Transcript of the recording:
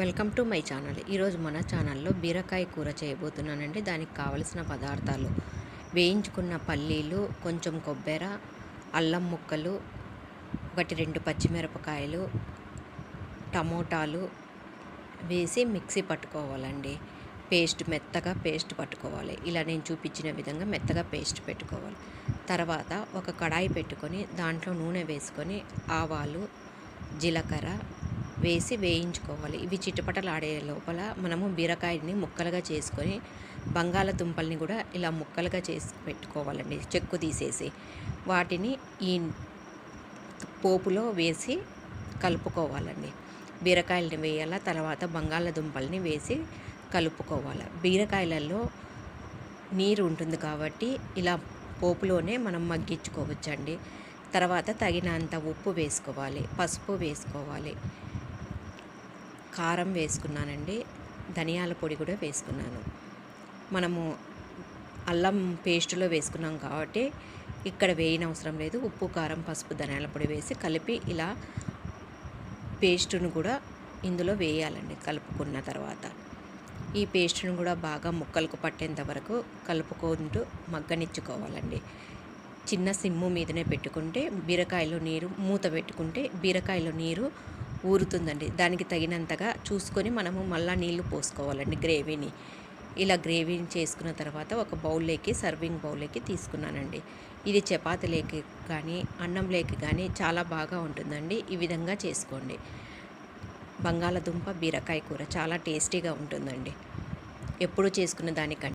Welcome to my channel. ఈరోజు మన ఛానల్లో బీరకాయ కూర చేయబోతున్నానండి. దానికి కావలసిన పదార్థాలు: వేయించుకున్న పల్లీలు, కొంచెం కొబ్బరి, అల్లం ముక్కలు, 1-2 పచ్చిమిరపకాయలు, టమోటాలు వేసి మిక్సీ పట్టుకోవాలండి. మెత్తగా పేస్ట్ పట్టుకోవాలి. ఇలా నేను చూపించిన విధంగా మెత్తగా పేస్ట్ పెట్టుకోవాలి. తర్వాత ఒక కడాయి పెట్టుకొని దాంట్లో నూనె వేసుకొని ఆవాలు, జీలకర్ర వేసి వేయించుకోవాలి. ఇవి చిటపటలాడే లోపల మనము బీరకాయని ముక్కలుగా చేసుకొని బంగాళదుంపల్ని కూడా ఇలా ముక్కలుగా చేసి పెట్టుకోవాలండి. చెక్కు తీసేసి వాటిని ఈ పోపులో వేసి కలుపుకోవాలండి. బీరకాయలని వేయాల, తర్వాత బంగాళదుంపల్ని వేసి కలుపుకోవాలి. బీరకాయలలో నీరు ఉంటుంది కాబట్టి ఇలా పోపులోనే మనం మగ్గించుకోవచ్చండి. తర్వాత తగినంత ఉప్పు వేసుకోవాలి, పసుపు వేసుకోవాలి, కారం వేసుకున్నానండి, ధనియాల పొడి కూడా వేసుకున్నాను. మనము అల్లం పేస్టులో వేసుకున్నాం కాబట్టి ఇక్కడ వేయనవసరం లేదు. ఉప్పు, కారం, పసుపు, ధనియాల పొడి వేసి కలిపి ఇలా పేస్టును కూడా ఇందులో వేయాలండి. కలుపుకున్న తర్వాత ఈ పేస్టును కూడా బాగా ముక్కలకు పట్టేంత వరకు కలుపుకుంటూ మగ్గనిచ్చుకోవాలండి. చిన్న సిమ్ము మీదనే పెట్టుకుంటే బీరకాయలో నీరు, మూత పెట్టుకుంటే బీరకాయలో నీరు ఊరుతుందండి. దానికి తగినంతగా చూసుకొని మనము మళ్ళీ నీళ్లు పోసుకోవాలండి గ్రేవీని. ఇలా గ్రేవీని చేసుకున్న తర్వాత ఒక బౌల్లోకి, సర్వింగ్ బౌల్లోకి తీసుకున్నానండి. ఇది చపాతీలోకి కానీ అన్నంలోకి కానీ చాలా బాగా ఉంటుందండి. ఈ విధంగా చేసుకోండి. బంగాళదుంప బీరకాయ కూర చాలా టేస్టీగా ఉంటుందండి. ఎప్పుడు చేసుకున్న దానికంటే